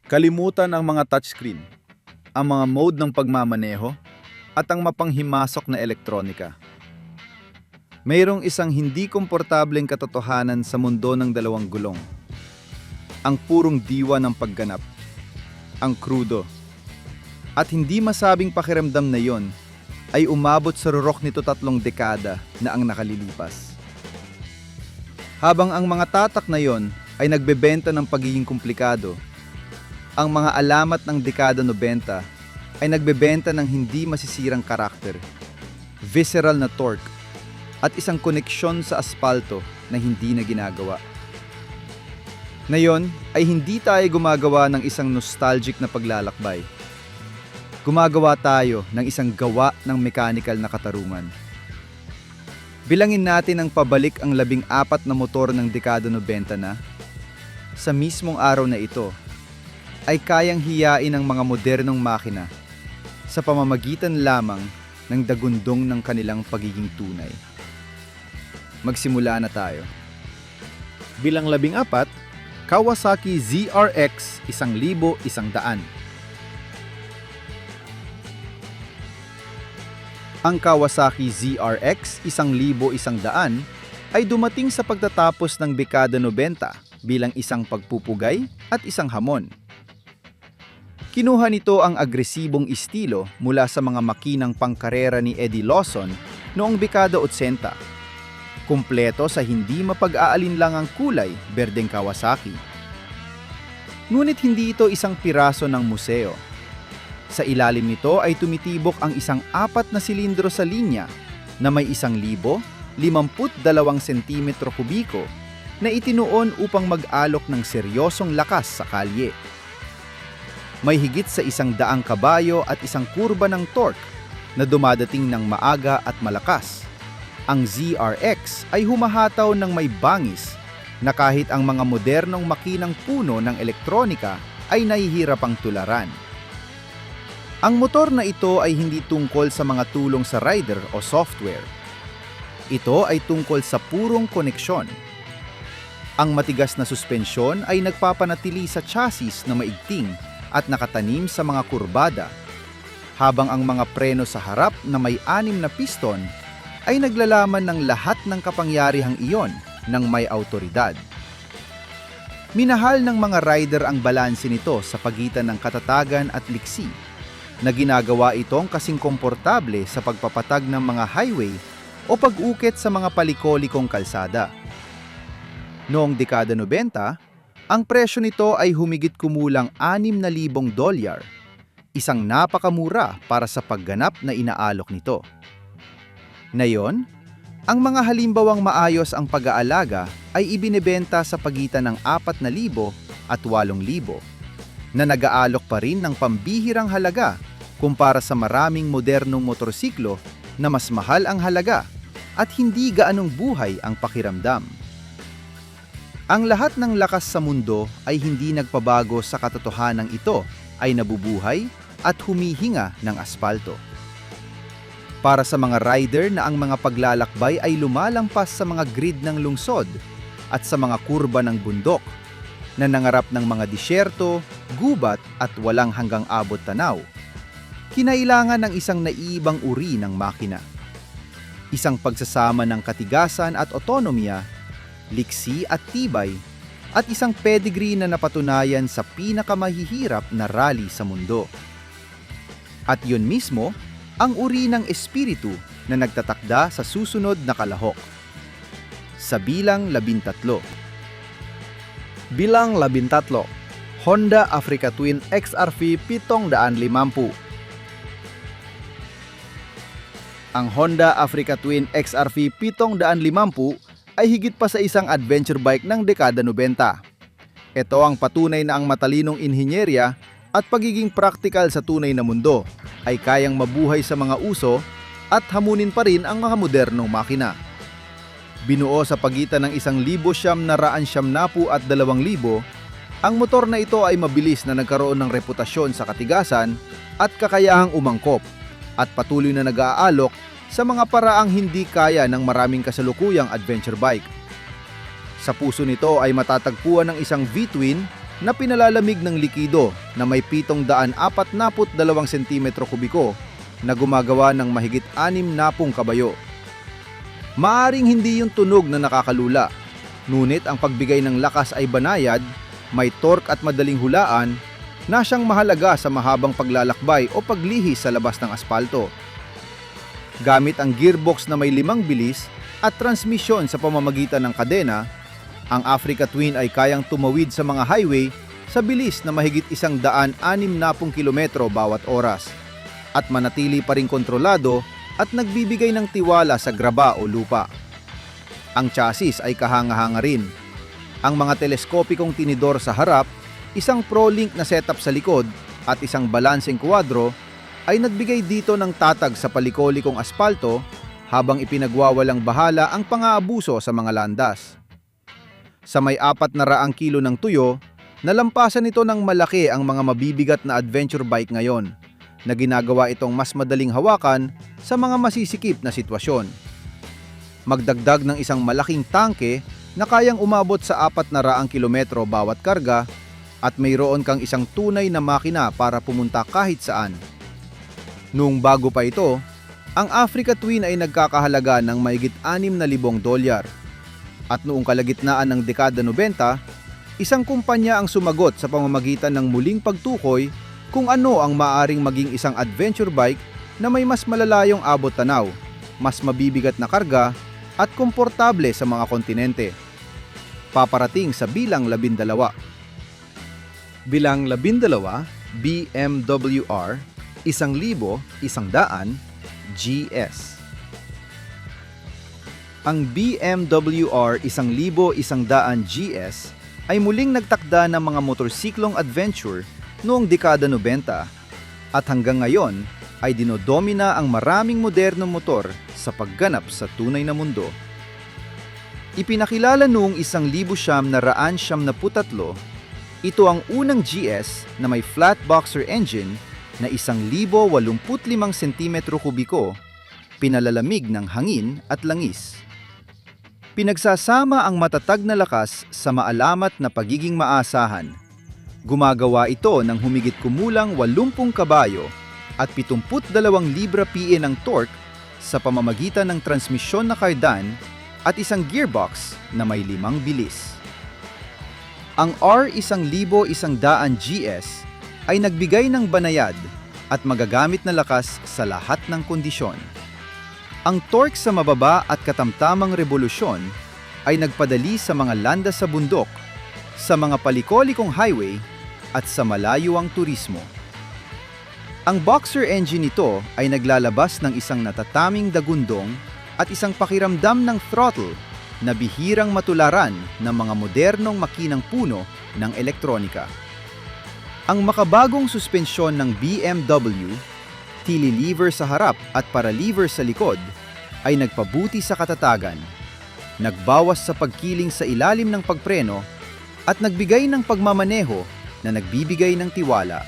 Kalimutan ang mga touchscreen, ang mga mode ng pagmamaneho, at ang mapanghimasok na elektronika. Mayroong isang hindi komportableng katotohanan sa mundo ng dalawang gulong. Ang purong diwa ng pagganap, ang krudo, at hindi masabing pakiramdam na yon ay umabot sa rurok nito 3 dekada na ang nakalilipas. Habang ang mga tatak na yon ay nagbebenta ng pagiging komplikado, ang mga alamat ng dekada 90 ay nagbebenta ng hindi masisirang karakter, visceral na torque, at isang koneksyon sa aspalto na hindi na ginagawa. Ngayon ay hindi tayo gumagawa ng isang nostalgic na paglalakbay. Gumagawa tayo ng isang gawa ng mechanical na katarungan. Bilangin natin ang pabalik ang 14 na motor ng dekada 90 na. Sa mismong araw na ito, ay kayang hiyain ang mga modernong makina sa pamamagitan lamang ng dagundong ng kanilang pagiging tunay. Magsimula na tayo. Bilang 14, Kawasaki ZRX 1100. Ang Kawasaki ZRX 1100 ay dumating sa pagtatapos ng dekada 90 bilang isang pagpupugay at isang hamon. Kinuha nito ang agresibong estilo mula sa mga makinang pangkarera ni Eddie Lawson noong dekada 80. Kumpleto sa hindi mapag-aalinlangang kulay, berdeng Kawasaki. Ngunit hindi ito isang piraso ng museo. Sa ilalim nito ay tumitibok ang isang 4 na silindro sa linya na may 1,052 sentimetro kubiko na itinuon upang mag-alok ng seryosong lakas sa kalye. May higit sa 100 kabayo at isang kurba ng torque na dumadating ng maaga at malakas. Ang ZRX ay humahataw ng may bangis na kahit ang mga modernong makinang puno ng elektronika ay nahihirapang tularan. Ang motor na ito ay hindi tungkol sa mga tulong sa rider o software. Ito ay tungkol sa purong koneksyon. Ang matigas na suspensyon ay nagpapanatili sa chassis na maigting at nakatanim sa mga kurbada, habang ang mga preno sa harap na may 6 na piston ay naglalaman ng lahat ng kapangyarihang iyon ng may awtoridad. Minahal ng mga rider ang balanse nito sa pagitan ng katatagan at liksi, na ginagawa itong kasing komportable sa pagpapatag ng mga highway o pag-ukit sa mga palikolikong kalsada. Noong dekada 90, ang presyo nito ay humigit kumulang $6,000, isang napakamura para sa pagganap na inaalok nito. Ngayon, ang mga halimbawang maayos ang pag-aalaga ay ibinebenta sa pagitan ng 4,000 at 8,000, na nag-aalok pa rin ng pambihirang halaga kumpara sa maraming modernong motorsiklo na mas mahal ang halaga at hindi gaanong buhay ang pakiramdam. Ang lahat ng lakas sa mundo ay hindi nagpabago sa katotohanang ito ay nabubuhay at humihinga ng aspalto. Para sa mga rider na ang mga paglalakbay ay lumalampas sa mga grid ng lungsod at sa mga kurba ng bundok, na nangarap ng mga disyerto, gubat at walang hanggang abot tanaw, kinailangan ng isang naiibang uri ng makina. Isang pagsasama ng katigasan at otonomiya, liksi at tibay, at isang pedigree na napatunayan sa pinakamahihirap na rally sa mundo. At yun mismo ang uri ng espiritu na nagtatakda sa susunod na kalahok. Sa bilang 13. Bilang 13, Honda Africa Twin XR-V 750. Ang Honda Africa Twin XR-V 750 ay higit pa sa isang adventure bike ng dekada 90. Ito ang patunay na ang matalinong inhinyerya at pagiging praktikal sa tunay na mundo ay kayang mabuhay sa mga uso at hamunin pa rin ang mga modernong makina. Binuo sa pagitan ng 1,990 at 2,000, ang motor na ito ay mabilis na nagkaroon ng reputasyon sa katigasan at kakayahang umangkop, at patuloy na nag-aalok sa mga paraang hindi kaya ng maraming kasalukuyang adventure bike. Sa puso nito ay matatagpuan ng isang V-twin na pinalalamig ng likido na may 742 cm kubiko na gumagawa ng mahigit 60 kabayo. Maaring hindi yung tunog na nakakalula, ngunit ang pagbigay ng lakas ay banayad, may torque at madaling hulaan na siyang mahalaga sa mahabang paglalakbay o paglihi sa labas ng aspalto. Gamit ang gearbox na may 5 bilis at transmisyon sa pamamagitan ng kadena, ang Africa Twin ay kayang tumawid sa mga highway sa bilis na mahigit 160 kilometro bawat oras at manatili pa ring kontrolado at nagbibigay ng tiwala sa graba o lupa. Ang chassis ay kahanga-hanga rin. Ang mga teleskopikong tinidor sa harap, isang ProLink na setup sa likod at isang balancing kwadro ay nagbigay dito ng tatag sa palikolikong aspalto habang ipinagwawalang bahala ang pang-aabuso sa mga landas. Sa may 400 kilo ng tuyo, nalampasan nito ng malaki ang mga mabibigat na adventure bike ngayon na ginagawa itong mas madaling hawakan sa mga masisikip na sitwasyon. Magdagdag ng isang malaking tangke na kayang umabot sa 400 kilometro bawat karga at mayroon kang isang tunay na makina para pumunta kahit saan. Noong bago pa ito, ang Africa Twin ay nagkakahalaga ng mahigit $6,000. At noong kalagitnaan ng dekada 90, isang kumpanya ang sumagot sa pamamagitan ng muling pagtukoy kung ano ang maaring maging isang adventure bike na may mas malalayong abot tanaw, mas mabibigat na karga at komportable sa mga kontinente. Paparating sa bilang 12. Bilang 12, BMW R 1,100 GS. Ang BMW R 1,100 GS ay muling nagtakda ng mga motorsiklong adventure noong dekada 90 at hanggang ngayon ay dinodomina ang maraming modernong motor sa pagganap sa tunay na mundo. Ipinakilala noong 1973, ito ang unang GS na may flat boxer engine na 1,085 cm kubiko, pinalalamig ng hangin at langis. Pinagsasama ang matatag na lakas sa maalamat na pagiging maasahan. Gumagawa ito ng humigit kumulang 80 kabayo at 72 libra-pie ng torque sa pamamagitan ng transmisyon na kardan at isang gearbox na may 5 bilis. Ang R 1,100 GS ay nagbigay ng banayad at magagamit na lakas sa lahat ng kondisyon. Ang torque sa mababa at katamtamang revolusyon ay nagpadali sa mga landas sa bundok, sa mga palikolikong highway at sa malayuang turismo. Ang boxer engine nito ay naglalabas ng isang natataming dagundong at isang pakiramdam ng throttle na bihirang matularan ng mga modernong makinang puno ng elektronika. Ang makabagong suspensyon ng BMW, tili lever sa harap at para-lever sa likod, ay nagpabuti sa katatagan, nagbawas sa pagkiling sa ilalim ng pagpreno, at nagbigay ng pagmamaneho na nagbibigay ng tiwala.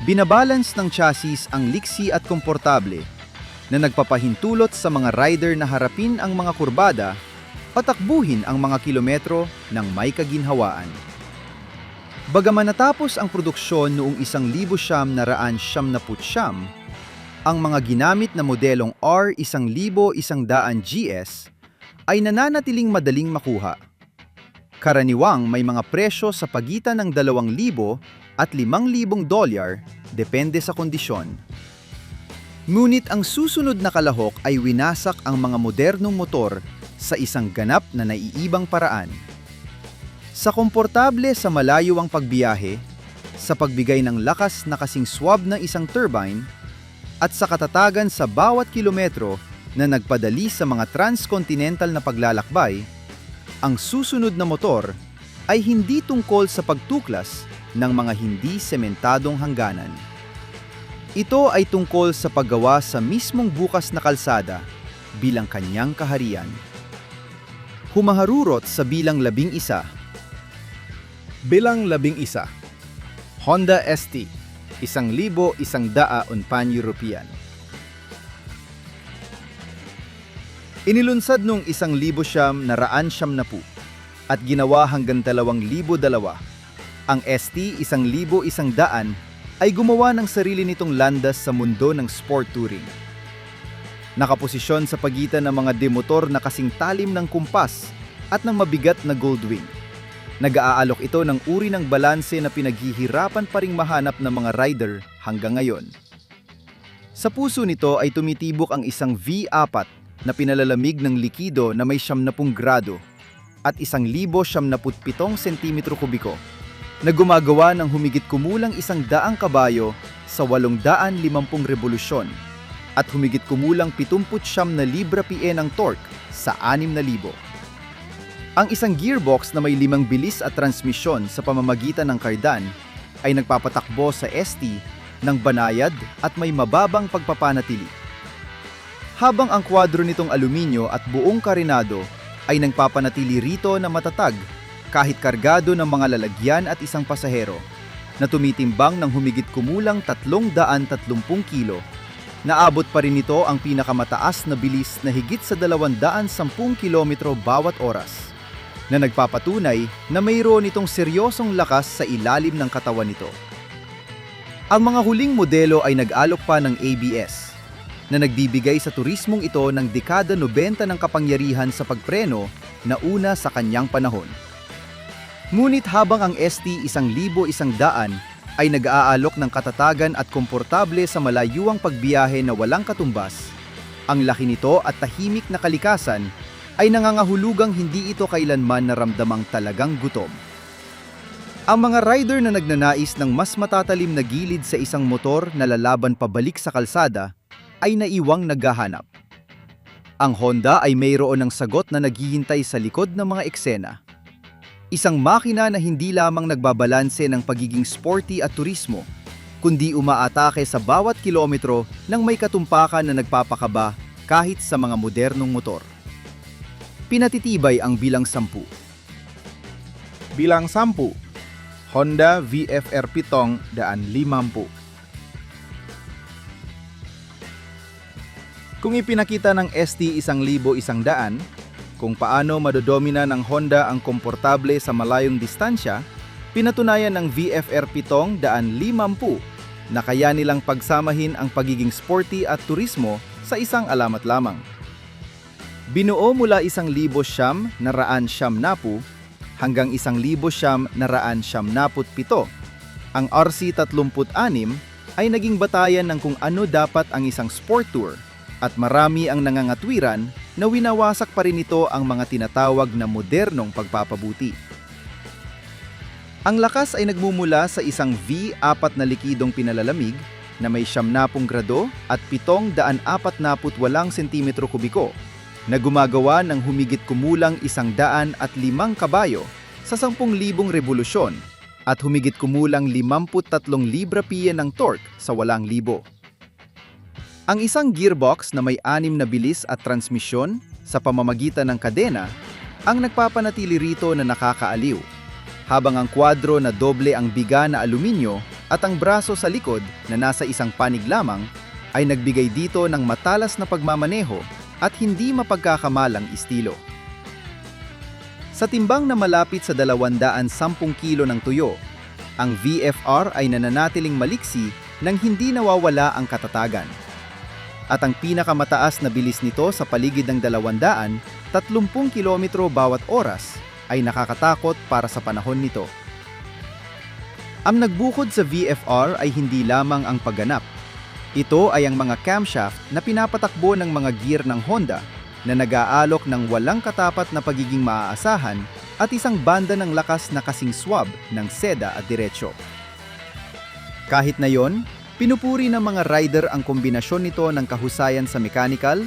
Binabalance ng chassis ang liksi at komportable na nagpapahintulot sa mga rider na harapin ang mga kurbada o takbuhin ang mga kilometro ng may kaginhawaan. Bagaman natapos ang produksyon noong 1999, ang mga ginamit na modelong R 1,100 GS ay nananatiling madaling makuha. Karaniwang may mga presyo sa pagitan ng $2,000 at $5,000 depende sa kondisyon. Ngunit ang susunod na kalahok ay winasak ang mga modernong motor sa isang ganap na naiibang paraan. Sa komportable sa malayuang pagbiyahe, sa pagbigay ng lakas na kasing swab ng isang turbine, at sa katatagan sa bawat kilometro na nagpadali sa mga transcontinental na paglalakbay, ang susunod na motor ay hindi tungkol sa pagtuklas ng mga hindi sementadong hangganan. Ito ay tungkol sa paggawa sa mismong bukas na kalsada bilang kanyang kaharian. Humaharurot sa bilang 11. Bilang 11. Honda ST 1,100 Pan-European. Inilunsad noong 1990 at ginawa hanggang 2002 Ang ST 1100 ay gumawa ng sarili nitong landas sa mundo ng sport touring. Nakaposisyon sa pagitan ng mga demotor na kasing talim ng kumpas at ng mabigat na Goldwing. Nag-aalok ito ng uri ng balanse na pinaghihirapan pa ring mahanap ng mga rider hanggang ngayon. Sa puso nito ay tumitibok ang isang V4 na pinalalamig ng likido na may 70 grado at 1,077 cm3 na gumagawa ng humigit kumulang 100 kabayo sa 850 revolusyon at humigit kumulang 79 na libra-pie ng torque sa 6,000. Ang isang gearbox na may 5 bilis at transmisyon sa pamamagitan ng kardan ay nagpapatakbo sa ST ng banayad at may mababang pagpapanatili. Habang ang kwadro nitong aluminyo at buong karinado ay nagpapanatili rito na matatag kahit kargado ng mga lalagyan at isang pasahero na tumitimbang ng humigit kumulang 330 kilo. Naabot pa rin nito ang pinakamataas na bilis na higit sa 210 kilometro bawat oras, na nagpapatunay na mayroon itong seryosong lakas sa ilalim ng katawan nito. Ang mga huling modelo ay nag-alok pa ng ABS, na nagbibigay sa turismong ito ng dekada 90 ng kapangyarihan sa pagpreno na una sa kanyang panahon. Ngunit habang ang ST 1100 ay nag-aalok ng katatagan at komportable sa malayuang pagbiyahe na walang katumbas, ang laki nito at tahimik na kalikasan ay nangangahulugang hindi ito kailanman naramdamang talagang gutom. Ang mga rider na nagnanais ng mas matatalim na gilid sa isang motor na lalaban pabalik sa kalsada ay naiwang naghahanap. Ang Honda ay mayroon ng sagot na naghihintay sa likod ng mga eksena. Isang makina na hindi lamang nagbabalanse ng pagiging sporty at turismo, kundi umaatake sa bawat kilometro ng may katumpakan na nagpapakaba kahit sa mga modernong motor. Pinatitibay ang bilang 10. Bilang 10, Honda VFR 750. Kung ipinakita ng ST 1100 kung paano madodomina ng Honda ang komportable sa malayong distansya, pinatunayan ng VFR 750 na kaya nilang pagsamahin ang pagiging sporty at turismo sa isang alamat lamang. Binuo mula 1,900 hanggang 1,977, ang RC36 ay naging batayan ng kung ano dapat ang isang sport tour, at marami ang nangangatwiran na winawasak pa rin ito ang mga tinatawag na modernong pagpapabuti. Ang lakas ay nagmumula sa isang V4 na likidong pinalalamig na may 70 grado at 748 cm3 na gumagawa ng humigit kumulang 105 kabayo sa 10,000 revolusyon at humigit kumulang 53 libra-pie ng torque sa 8,000. Ang isang gearbox na may 6 na bilis at transmisyon sa pamamagitan ng kadena ang nagpapanatili rito na nakakaaliw, habang ang kwadro na doble ang biga na aluminyo at ang braso sa likod na nasa isang panig lamang ay nagbigay dito ng matalas na pagmamaneho at hindi mapagkakamalang estilo. Sa timbang na malapit sa 210 kilo ng tuyo, ang VFR ay nananatiling maliksi nang hindi nawawala ang katatagan. At ang pinakamataas na bilis nito sa paligid ng 230 kilometro bawat oras ay nakakatakot para sa panahon nito. Ang nagbukod sa VFR ay hindi lamang ang pagganap. Ito ay ang mga camshaft na pinapatakbo ng mga gear ng Honda na nag-aalok ng walang katapat na pagiging maaasahan at isang banda ng lakas na kasing swab ng seda at diretsyo. Kahit na yon, pinupuri ng mga rider ang kombinasyon nito ng kahusayan sa mechanical,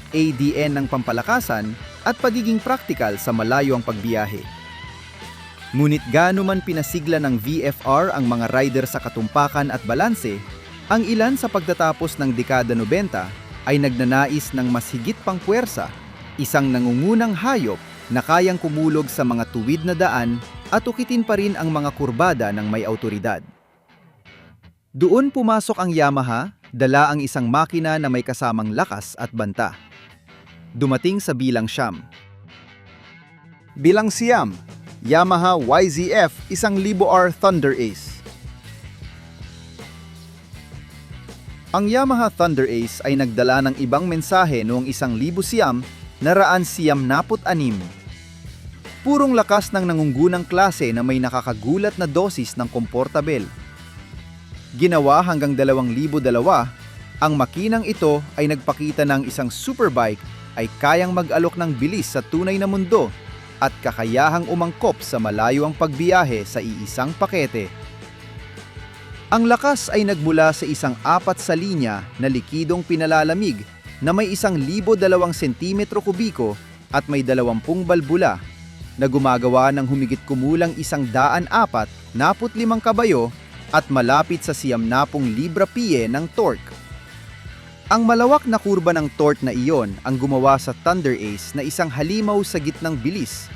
ADN ng pampalakasan at pagiging praktikal sa malayo ang pagbiyahe. Ngunit gaano man pinasigla ng VFR ang mga rider sa katumpakan at balanse, ang ilan sa pagtatapos ng dekada 90 ay nagnanais ng mas higit pang puwersa, isang nangungunang hayop na kayang kumulog sa mga tuwid na daan at ukitin pa rin ang mga kurbada ng may awtoridad. Doon pumasok ang Yamaha, dala ang isang makina na may kasamang lakas at banta. Dumating sa bilang 9. Bilang 9, Yamaha YZF 1000R Thunder Ace. Ang Yamaha Thunder Ace ay nagdala ng ibang mensahe noong 1996. Purong lakas ng nangungunang klase na may nakakagulat na dosis ng komportabel. Ginawa hanggang 2002, ang makinang ito ay nagpakita ng isang superbike ay kayang mag-alok ng bilis sa tunay na mundo at kakayahang umangkop sa malayo ang pagbiyahe sa iisang pakete. Ang lakas ay nagmula sa isang 4 sa linya na likidong pinalalamig na may 1,002 sentimetro kubiko at may 20 balbula na gumagawa ng humigit kumulang 145 kabayo at malapit sa 90 libra-pie ng torque. Ang malawak na kurba ng torque na iyon ang gumawa sa Thunder Ace na isang halimaw sa gitnang bilis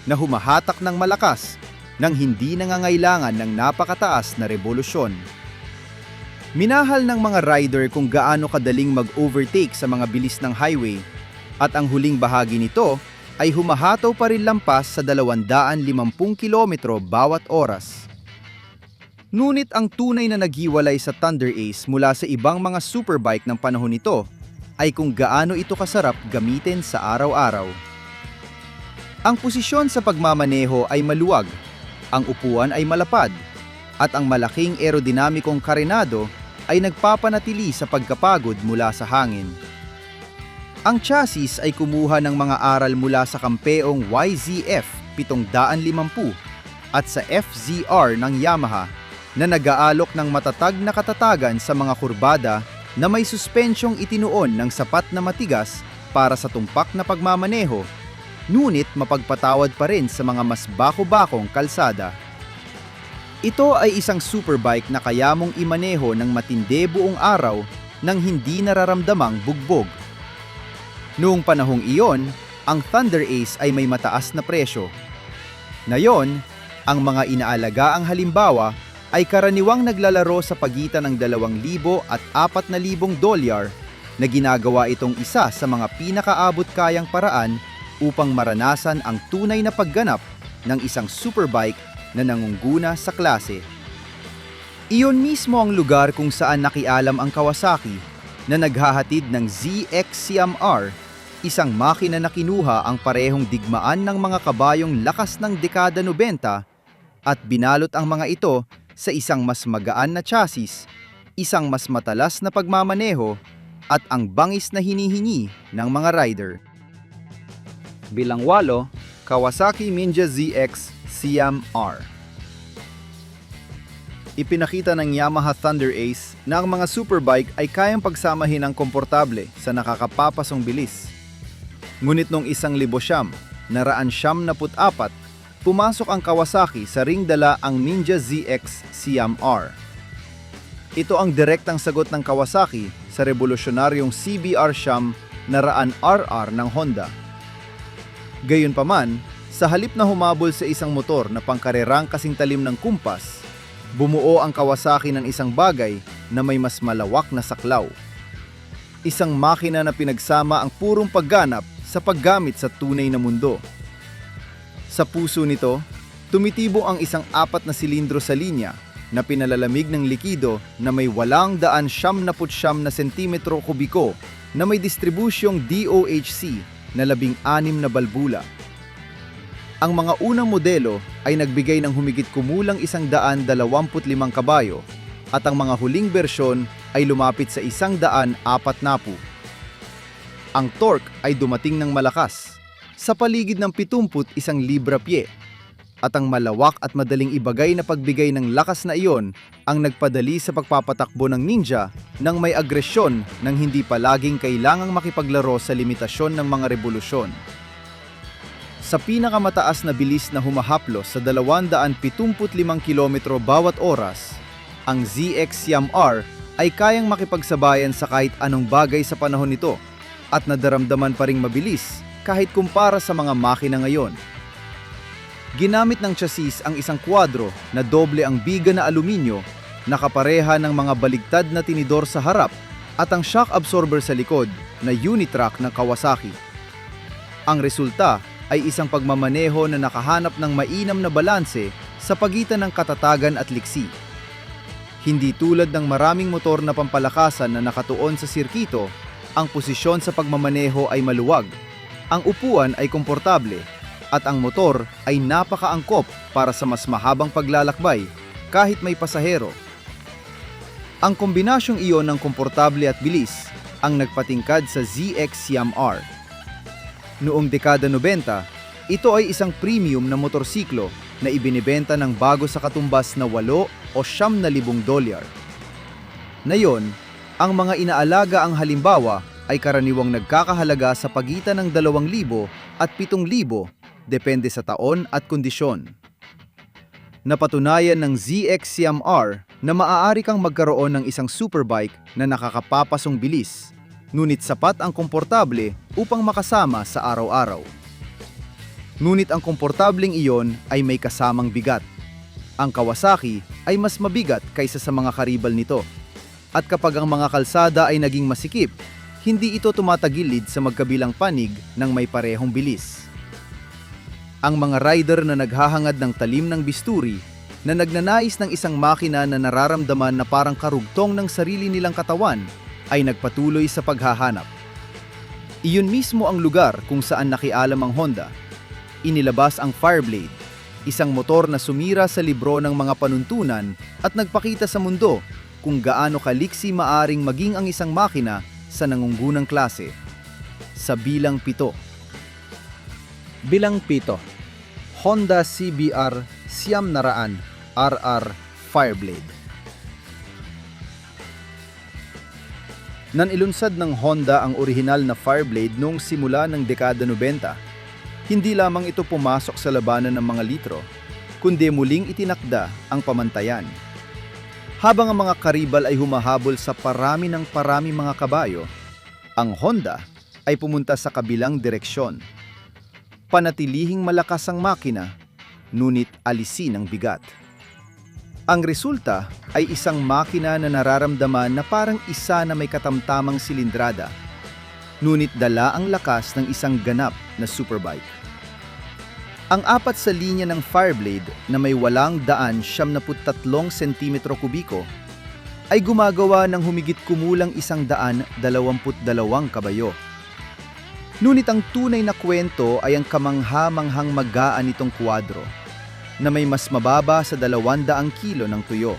na humahatak ng malakas nang hindi nangangailangan ng napakataas na revolusyon. Minahal ng mga rider kung gaano kadaling mag-overtake sa mga bilis ng highway at ang huling bahagi nito ay humahataw pa rin lampas sa 250 kilometro bawat oras. Ngunit ang tunay na naghiwalay sa Thunder Ace mula sa ibang mga superbike ng panahon nito ay kung gaano ito kasarap gamitin sa araw-araw. Ang posisyon sa pagmamaneho ay maluwag, ang upuan ay malapad, at ang malaking aerodinamikong karenado ay nagpapanatili sa pagkapagod mula sa hangin. Ang chassis ay kumuha ng mga aral mula sa kampeong YZF 750 at sa FZR ng Yamaha na nag-aalok ng matatag na katatagan sa mga kurbada na may suspensyong itinuon ng sapat na matigas para sa tumpak na pagmamaneho, ngunit mapagpatawad pa rin sa mga mas bako-bakong kalsada. Ito ay isang superbike na kaya mong imaneho ng matindi buong araw nang hindi nararamdamang bugbog. Noong panahong iyon, ang Thunder Ace ay may mataas na presyo. Ngayon, ang mga inaalagaang halimbawa ay karaniwang naglalaro sa pagitan ng $2,000 at $4,000 na ginagawa itong isa sa mga pinakaabot kayang paraan upang maranasan ang tunay na pagganap ng isang superbike na nangunguna sa klase. Iyon mismo ang lugar kung saan nakialam ang Kawasaki na naghahatid ng ZX-CMR, isang makina na kinuha ang parehong digmaan ng mga kabayong lakas ng dekada 90 at binalot ang mga ito sa isang mas magaan na chassis, isang mas matalas na pagmamaneho, at ang bangis na hinihingi ng mga rider. Bilang 8, Kawasaki Ninja ZX CMR. Ipinakita ng Yamaha Thunder Ace na ang mga superbike ay kayang pagsamahin ng komportable sa nakakapapasong bilis. Ngunit noong 1994, pumasok ang Kawasaki sa ringdala ang Ninja ZX CMR. Ito ang direktang sagot ng Kawasaki sa revolusyonaryong CBR Siyam na raan RR ng Honda. Gayunpaman, sa halip na humabol sa isang motor na pangkarerang kasing talim ng kumpas, bumuo ang Kawasaki ng isang bagay na may mas malawak na saklaw. Isang makina na pinagsama ang purong pagganap sa paggamit sa tunay na mundo. Sa puso nito, tumitibo ang isang 4 na silindro sa linya na pinalalamig ng likido na may 899 na sentimetro kubiko na may distribusyong DOHC na 16 na balbula. Ang mga unang modelo ay nagbigay ng humigit kumulang 125 kabayo at ang mga huling bersyon ay lumapit sa 140. Ang torque ay dumating ng malakas sa paligid ng 71 libra-pie, at ang malawak at madaling ibagay na pagbigay ng lakas na iyon ang nagpadali sa pagpapatakbo ng Ninja ng may agresyon nang hindi palaging kailangang makipaglaro sa limitasyon ng mga revolusyon. Sa pinakamataas na bilis na humahaplos sa 275 km bawat oras, ang ZX-CMR ay kayang makipagsabayan sa kahit anong bagay sa panahon nito at nadaramdaman pa ring mabilis kahit kumpara sa mga makina ngayon. Ginamit ng chassis ang isang kwadro na doble ang biga na aluminyo, nakapareha ng mga baligtad na tinidor sa harap at ang shock absorber sa likod na Unitrack ng Kawasaki. Ang resulta ay isang pagmamaneho na nakahanap ng mainam na balanse sa pagitan ng katatagan at liksi. Hindi tulad ng maraming motor na pampalakasan na nakatuon sa sirkito, ang posisyon sa pagmamaneho ay maluwag, ang upuan ay komportable, at ang motor ay napakaangkop para sa mas mahabang paglalakbay kahit may pasahero. Ang kombinasyong iyon ng komportable at bilis ang nagpatingkad sa ZX Siam R. Noong dekada 90, ito ay isang premium na motorsiklo na ibinibenta ng bago sa katumbas na 8 o $9,000. Ngayon, ang mga inaalaga ang halimbawa ay karaniwang nagkakahalaga sa pagitan ng 2,000 at 7,000 depende sa taon at kondisyon. Napatunayan ng ZX Siam R na maaari kang magkaroon ng isang superbike na nakakapapasong bilis, ngunit sapat ang komportable upang makasama sa araw-araw. Ngunit ang komportableng iyon ay may kasamang bigat. Ang Kawasaki ay mas mabigat kaysa sa mga karibal nito. At kapag ang mga kalsada ay naging masikip, hindi ito tumatagilid sa magkabilang panig ng may parehong bilis. Ang mga rider na naghahangad ng talim ng bisturi, na nagnanais ng isang makina na nararamdaman na parang karugtong ng sarili nilang katawan, ay nagpatuloy sa paghahanap. Iyon mismo ang lugar kung saan nakialam ang Honda. Inilabas ang Fireblade, isang motor na sumira sa libro ng mga panuntunan at nagpakita sa mundo kung gaano kaliksi maaring maging ang isang makina sa nangungunang klase. Sa bilang 7. Bilang 7. Honda CBR Siam Naraan RR Fireblade. Nanilunsad ng Honda ang orihinal na Fireblade noong simula ng dekada 90. Hindi lamang ito pumasok sa labanan ng mga litro, kundi muling itinakda ang pamantayan. Habang ang mga karibal ay humahabol sa parami mga kabayo, ang Honda ay pumunta sa kabilang direksyon. Panatilihing malakas ang makina, ngunit alisin ang bigat. Ang resulta ay isang makina na nararamdaman na parang isa na may katamtamang silindrada, ngunit dala ang lakas ng isang ganap na superbike. Ang apat sa linya ng Fireblade na may 873 cm3 ay gumagawa ng humigit kumulang 122 kabayo. Ngunit ang tunay na kwento ay ang kamangha-manghang magaan nitong kwadro na may mas mababa sa 200 kilo ng tuyo.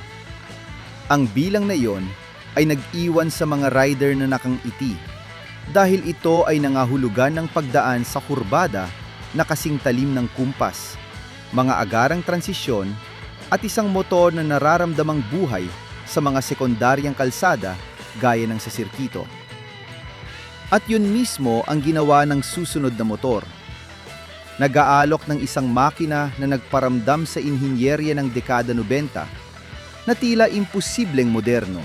Ang bilang na iyon ay nag-iwan sa mga rider na nakangiti dahil ito ay nangahulugan ng pagdaan sa kurbada na kasing talim ng kumpas, mga agarang transisyon at isang motor na nararamdamang buhay sa mga sekundaryang kalsada gaya ng sa sirkito. At yun mismo ang ginawa ng susunod na motor. Nag-aalok ng isang makina na nagparamdam sa inhinyerya ng dekada 90 na tila imposibleng moderno.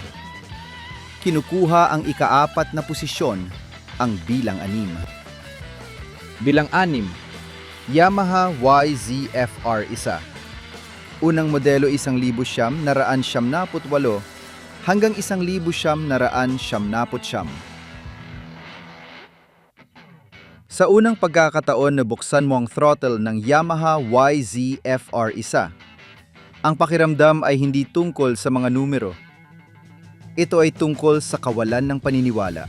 Kinukuha ang ika-4 na posisyon, ang bilang 6. Bilang 6. Yamaha YZF-R1. Unang modelo 1,978 hanggang 1,979. Sa unang pagkakataon na buksan mo ang throttle ng Yamaha YZF-R1, ang pakiramdam ay hindi tungkol sa mga numero. Ito ay tungkol sa kawalan ng paniniwala.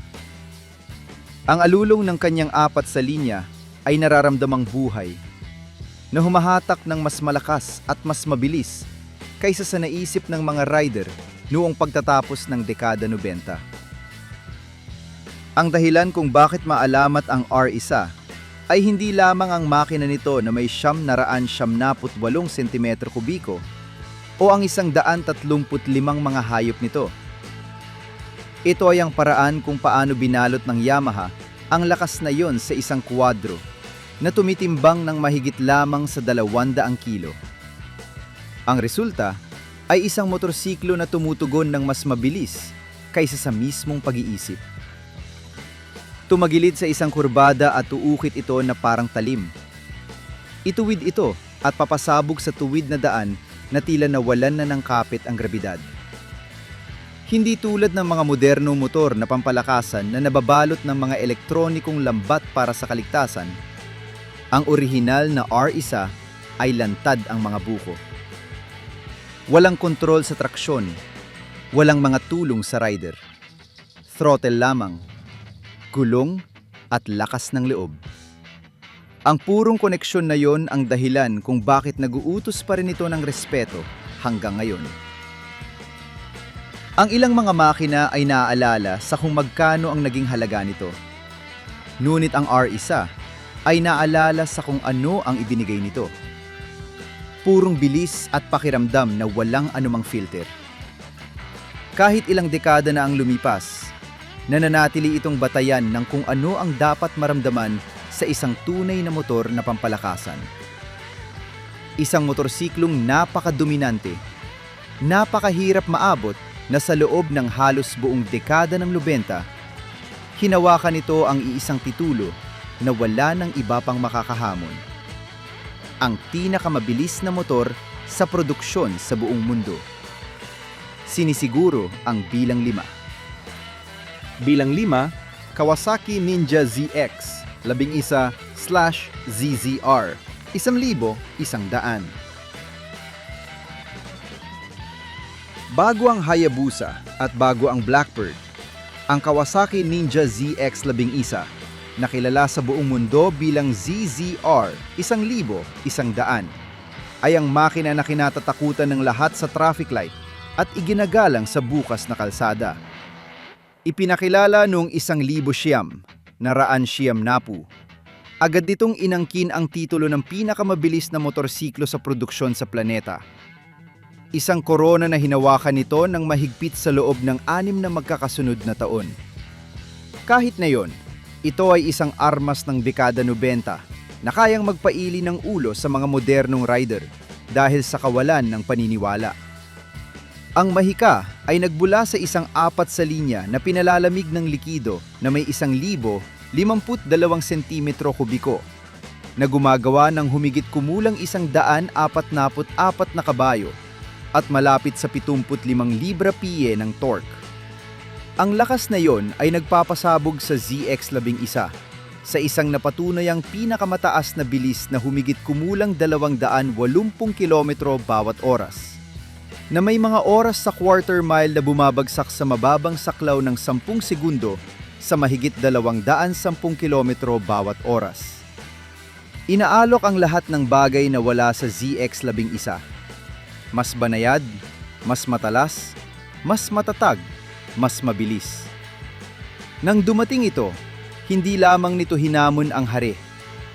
Ang alulong ng kanyang 4 sa linya ay nararamdamang buhay, na humahatak ng mas malakas at mas mabilis kaysa sa naisip ng mga rider noong pagtatapos ng dekada 90. Ang dahilan kung bakit maalamat ang R1 ay hindi lamang ang makina nito na may 978 cm3 o ang 135 mga hayop nito. Ito ay ang paraan kung paano binalot ng Yamaha ang lakas na yon sa isang kwadro na tumitimbang ng mahigit lamang sa 200 kilo. Ang resulta ay isang motorsiklo na tumutugon ng mas mabilis kaysa sa mismong pag-iisip. Tumagilid sa isang kurbada at uukit ito na parang talim. Ituwid ito at papasabog sa tuwid na daan na tila nawalan na ng kapit ang grabidad. Hindi tulad ng mga modernong motor na pampalakasan na nababalot ng mga elektronikong lambat para sa kaligtasan, Ang orihinal na R1 ay lantad ang mga buko. Walang kontrol sa traksyon, walang mga tulong sa rider. Throttle lamang, gulong at lakas ng loob. Ang purong koneksyon na yon ang dahilan kung bakit naguutos pa rin ito ng respeto hanggang ngayon. Ang ilang mga makina ay naaalala sa kung magkano ang naging halaga nito. Ngunit ang R1 ay naalala sa kung ano ang ibinigay nito. Purong bilis at pakiramdam na walang anumang filter. Kahit ilang dekada na ang lumipas, nananatili itong batayan ng kung ano ang dapat maramdaman sa isang tunay na motor na pampalakasan. Isang motorsiklong napakadominante, napakahirap maabot na sa loob ng halos buong dekada ng 90, hinawakan nito ang iisang titulo na wala ng iba pang makakahamon. Ang pinakamabilis na motor sa produksyon sa buong mundo. Sinisiguro ang bilang 5. Bilang 5, Kawasaki Ninja ZX 11/ZZR 1,100. Bago ang Hayabusa at bago ang Blackbird, ang Kawasaki Ninja ZX11 na kilala sa buong mundo bilang ZZR 1,100 ay ang makina na kinatatakutan ng lahat sa traffic light at iginagalang sa bukas na kalsada. Ipinakilala noong 1,000 naraan siyam napu. Agad ditong inangkin ang titulo ng pinakamabilis na motorsiklo sa produksyon sa planeta. Isang korona na hinawakan nito ng mahigpit sa loob ng 6 na magkakasunod na taon. Kahit na yon, ito ay isang armas ng dekada 90 na kayang magpaili ng ulo sa mga modernong rider dahil sa kawalan ng paniniwala. Ang mahika ay nagbula sa isang 4 sa linya na pinalalamig ng likido na may 1,052 sentimetro kubiko na gumagawa ng humigit kumulang 144 na kabayo at malapit sa 75 libra-pie ng torque. Ang lakas na yon ay nagpapasabog sa ZX11 sa isang napatunayang pinakamataas na bilis na humigit kumulang 280 kilometro bawat oras, na may mga oras sa quarter mile na bumabagsak sa mababang saklaw ng 10 segundo sa mahigit 210 kilometro bawat oras. Inaalok ang lahat ng bagay na wala sa ZX11. Mas banayad, mas matalas, mas matatag, mas mabilis. Nang dumating ito, hindi lamang nito hinamon ang hari,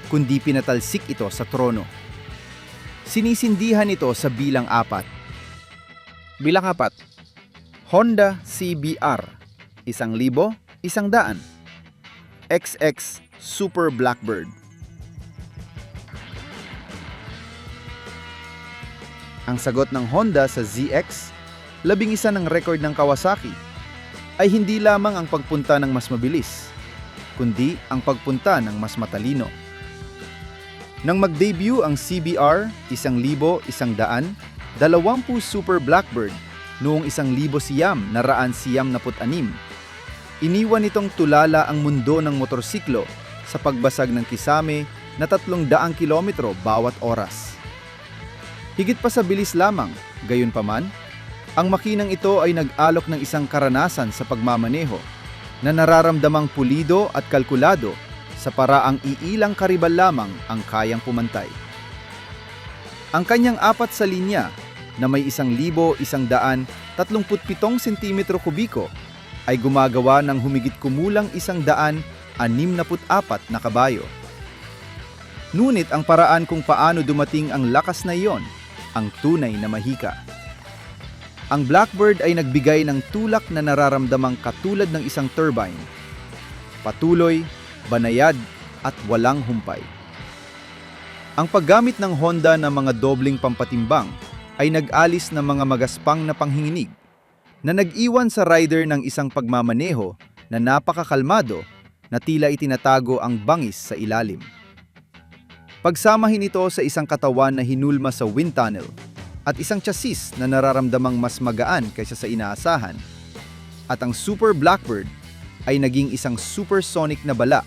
kundi pinatalsik ito sa trono. Sinisindihan ito sa bilang 4. Bilang 4, Honda CBR 1,100 XX Super Blackbird. Ang sagot ng Honda sa ZX, 11 ng record ng Kawasaki, ay hindi lamang ang pagpunta ng mas mabilis, kundi ang pagpunta ng mas matalino. Nang mag-debut ang CBR 1,100, 20 Super Blackbird noong 1,996, iniwan nitong tulala ang mundo ng motorsiklo sa pagbasag ng kisame na 300 kilometro bawat oras. Higit pa sa bilis lamang, gayunpaman, ang makinang ito ay nag-alok ng isang karanasan sa pagmamaneho na nararamdamang pulido at kalkulado sa paraang iilang karibal lamang ang kayang pumantay. Ang kanyang 4 sa linya na may 1,137 sentimetro kubiko ay gumagawa ng humigit kumulang 164 na kabayo. Ngunit ang paraan kung paano dumating ang lakas na iyon ang tunay na mahika. Ang Blackbird ay nagbigay ng tulak na nararamdamang katulad ng isang turbine. Patuloy, banayad, at walang humpay. Ang paggamit ng Honda ng mga dobling pampatimbang ay nag-alis ng mga magaspang na panghinginig na nag-iwan sa rider ng isang pagmamaneho na napakakalmado na tila itinatago ang bangis sa ilalim. Pagsamahin ito sa isang katawan na hinulma sa wind tunnel at isang chassis na nararamdamang mas magaan kaysa sa inaasahan, at ang Super Blackbird ay naging isang supersonic na bala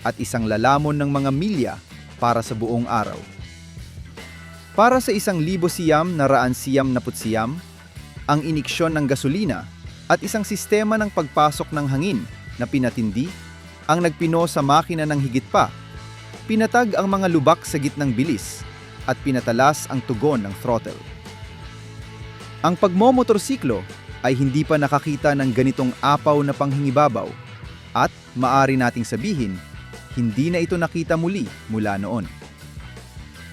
at isang lalamon ng mga milya para sa buong araw. Para sa 1,900 ang iniksyon ng gasolina at isang sistema ng pagpasok ng hangin na pinatindi ang nagpino sa makina ng higit pa. Pinatag ang mga lubak sa gitnang bilis at pinatalas ang tugon ng throttle. Ang pagmomotorsiklo ay hindi pa nakakita ng ganitong apaw na panghingibabaw at maari nating sabihin, hindi na ito nakita muli mula noon.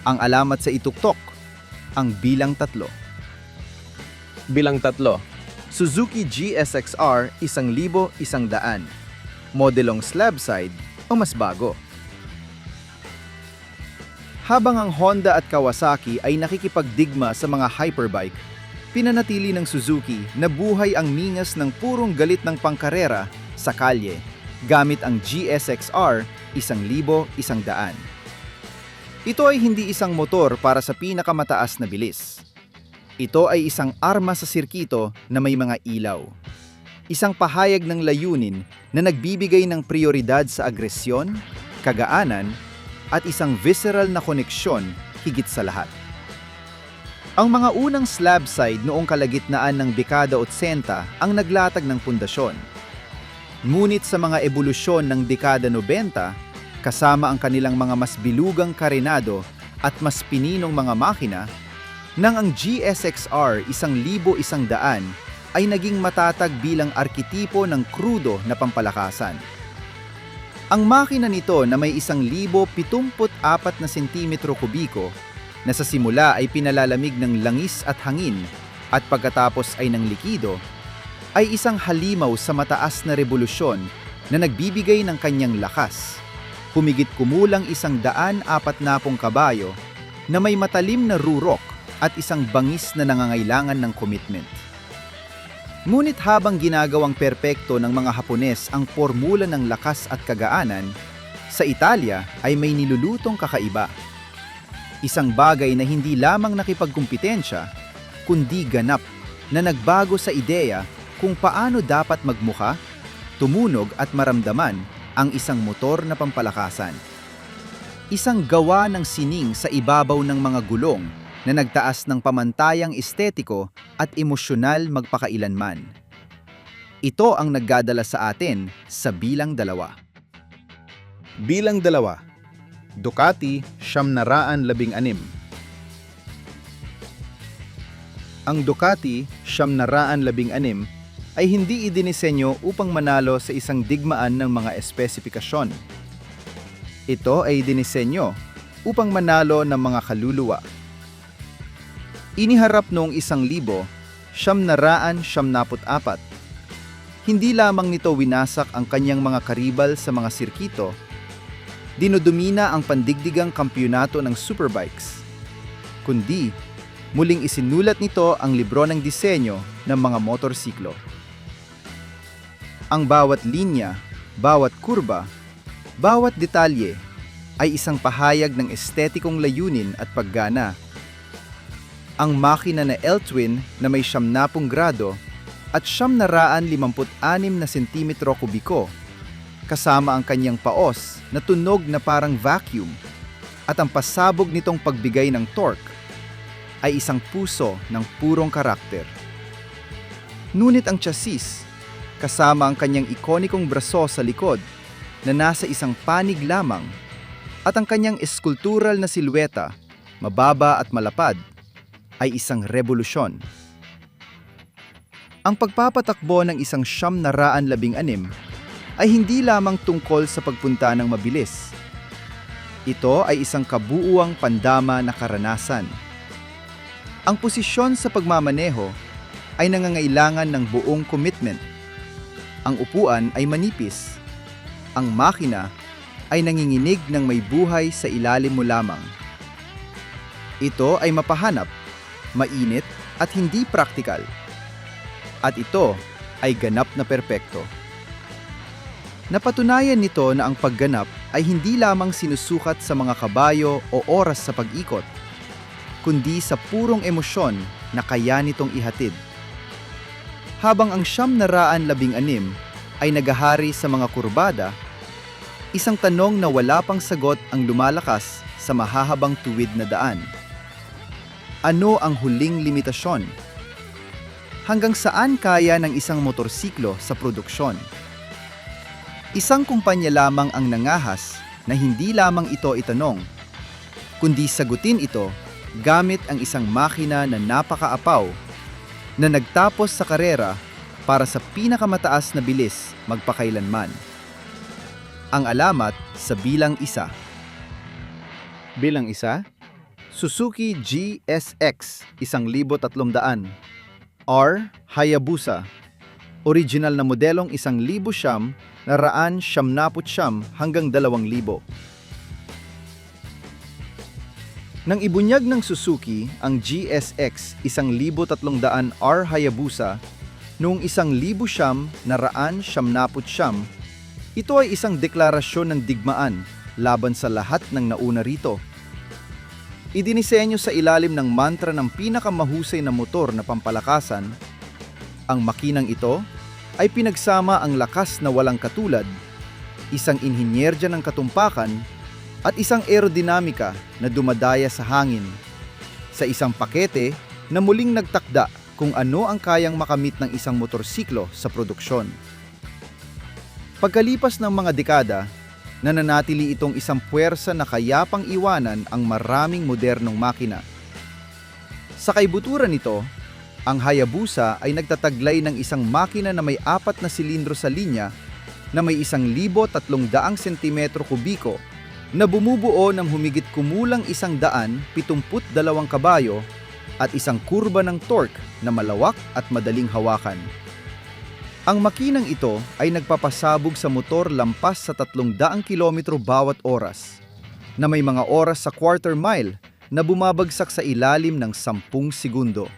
Ang alamat sa ituktok, ang bilang 3. Bilang 3. Suzuki GSX-R 1,100. Modelong slab side o mas bago. Habang ang Honda at Kawasaki ay nakikipagdigma sa mga hyperbike, pinanatili ng Suzuki na buhay ang ningas ng purong galit ng pangkarera sa kalye gamit ang GSX-R 1,100. Ito ay hindi isang motor para sa pinakamataas na bilis. Ito ay isang arma sa sirkito na may mga ilaw. Isang pahayag ng layunin na nagbibigay ng prioridad sa agresyon, kagaanan, at isang visceral na koneksyon higit sa lahat. Ang mga unang slab side noong kalagitnaan ng dekada 80 ang naglatag ng pundasyon. Ngunit sa mga ebolusyon ng dekada 90, kasama ang kanilang mga mas bilugang karenado at mas pininong mga makina, nang ang GSX-R 1,100 ay naging matatag bilang arkitipo ng krudo na pampalakasan. Ang makina nito na may 1,074 na sentimetro kubiko na sa simula ay pinalalamig ng langis at hangin at pagkatapos ay ng likido, ay isang halimaw sa mataas na revolusyon na nagbibigay ng kanyang lakas. Humigit kumulang 140 kabayo na may matalim na rurok at isang bangis na nangangailangan ng commitment. Ngunit habang ginagawang perpekto ng mga Hapones ang formula ng lakas at kagaanan, sa Italia ay may nilulutong kakaiba. Isang bagay na hindi lamang nakipagkumpitensya, kundi ganap na nagbago sa ideya kung paano dapat magmukha, tumunog at maramdaman ang isang motor na pampalakasan. Isang gawa ng sining sa ibabaw ng mga gulong na nagtaas ng pamantayang estetiko at emosyonal magpakailanman. Ito ang nagdadala sa atin sa bilang 2. Bilang 2. Ducati 916. Ang Ducati 916 ay hindi idinisenyo upang manalo sa isang digmaan ng mga espesipikasyon. Ito ay dinisenyo upang manalo ng mga kaluluwa. Iniharap noong 1,974. Hindi lamang nito winasak ang kanyang mga karibal sa mga sirkito, dinudumina ang pandigdigang kampyonato ng superbikes, kundi muling isinulat nito ang libro ng disenyo ng mga motorsiklo. Ang bawat linya, bawat kurba, bawat detalye ay isang pahayag ng estetikong layunin at paggana. Ang makina na L-twin na may 70 grado at 956 na sentimetro kubiko, kasama ang kanyang paos na tunog na parang vacuum at ang pasabog nitong pagbigay ng torque, ay isang puso ng purong karakter. Ngunit ang chassis, kasama ang kanyang ikonikong braso sa likod na nasa isang panig lamang at ang kanyang eskultural na silweta, mababa at malapad, ay isang revolusyon. Ang pagpapatakbo ng isang 916 ay hindi lamang tungkol sa pagpunta ng mabilis. Ito ay isang kabuuang pandama na karanasan. Ang posisyon sa pagmamaneho ay nangangailangan ng buong commitment. Ang upuan ay manipis. Ang makina ay nanginginig ng may buhay sa ilalim mo lamang. Ito ay mapahanap, mainit at hindi praktikal. At ito ay ganap na perpekto. Napatunayan nito na ang pagganap ay hindi lamang sinusukat sa mga kabayo o oras sa pag-ikot, kundi sa purong emosyon na kaya nitong ihatid. Habang ang 916 ay nagahari sa mga kurbada, isang tanong na wala pang sagot ang lumalakas sa mahahabang tuwid na daan. Ano ang huling limitasyon? Hanggang saan kaya ng isang motorsiklo sa produksyon? Isang kumpanya lamang ang nangahas na hindi lamang ito itanong, kundi sagutin ito gamit ang isang makina na napakaapaw na nagtapos sa karera para sa pinakamataas na bilis magpakailanman. Ang alamat sa bilang isa. Bilang isa, Suzuki GSX 1300, R Hayabusa, original na modelong 1,000 na raan 99 hanggang 2,000. Nang ibunyag ng Suzuki ang GSX 1300 R Hayabusa noong 1,000 na raan 99, ito ay isang deklarasyon ng digmaan laban sa lahat ng nauna rito. Idinisenyo sa ilalim ng mantra ng pinakamahusay na motor na pampalakasan, ang makinang ito ay pinagsama ang lakas na walang katulad, isang inhinyerya ng katumpakan, at isang aerodinamika na dumadaya sa hangin, sa isang pakete na muling nagtakda kung ano ang kayang makamit ng isang motorsiklo sa produksyon. Pagkalipas ng mga dekada, nananatili itong isang puwersa na kayapang iwanan ang maraming modernong makina. Sa kaibuturan nito, ang Hayabusa ay nagtataglay ng isang makina na may 4 na silindro sa linya na may 1,300 cm3 na bumubuo ng humigit kumulang 172 kabayo at isang kurba ng torque na malawak at madaling hawakan. Ang makinang ito ay nagpapasabog sa motor lampas sa 300 km bawat oras, na may mga oras sa quarter mile na bumabagsak sa ilalim ng 10 segundo.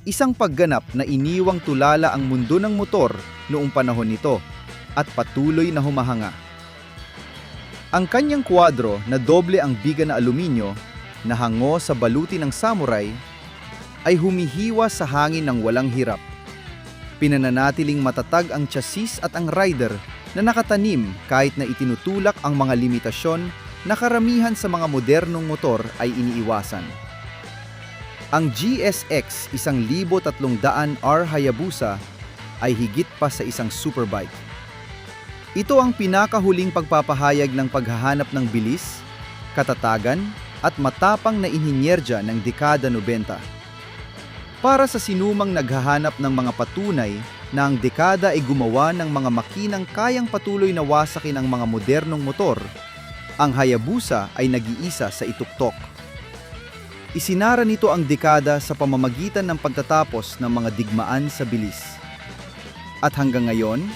Isang pagganap na iniwang tulala ang mundo ng motor noong panahon nito at patuloy na humahanga. Ang kanyang kwadro na doble ang biga na aluminyo na hango sa baluti ng samurai ay humihiwa sa hangin ng walang hirap. Pinananatiling matatag ang chassis at ang rider na nakatanim kahit na itinutulak ang mga limitasyon na karamihan sa mga modernong motor ay iniiwasan. Ang GSX 1300 R Hayabusa ay higit pa sa isang superbike. Ito ang pinakahuling pagpapahayag ng paghahanap ng bilis, katatagan at matapang na inhinyerya ng dekada 90. Para sa sinumang naghahanap ng mga patunay na ang dekada ay gumawa ng mga makinang kayang patuloy na wasakin ang mga modernong motor, ang Hayabusa ay nag-iisa sa ituktok. Isinara nito ang dekada sa pamamagitan ng pagtatapos ng mga digmaan sa bilis. At hanggang ngayon,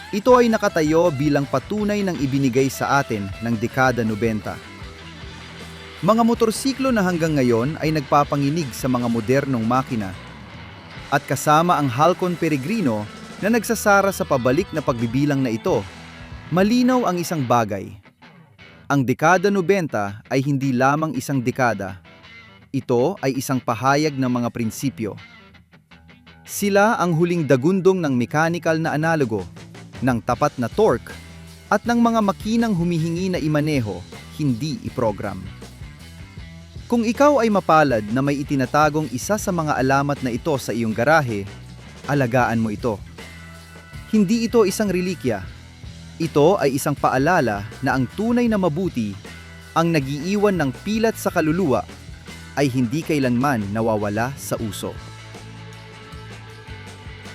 ito ay nakatayo bilang patunay ng ibinigay sa atin ng dekada 90. Mga motorsiklo na hanggang ngayon ay nagpapanginig sa mga modernong makina. At kasama ang Halcon Peregrino na nagsasara sa pabalik na pagbibilang na ito, malinaw ang isang bagay. Ang dekada 90 ay hindi lamang isang dekada. Ito ay isang pahayag ng mga prinsipyo. Sila ang huling dagundong ng mechanical na analogo, ng tapat na torque, at ng mga makinang humihingi na imaneho, hindi iprogram. Kung ikaw ay mapalad na may itinatagong isa sa mga alamat na ito sa iyong garahe, alagaan mo ito. Hindi ito isang relikya. Ito ay isang paalala na ang tunay na mabuti, ang nagiiwan ng pilat sa kaluluwa, ay hindi kailanman nawawala sa uso.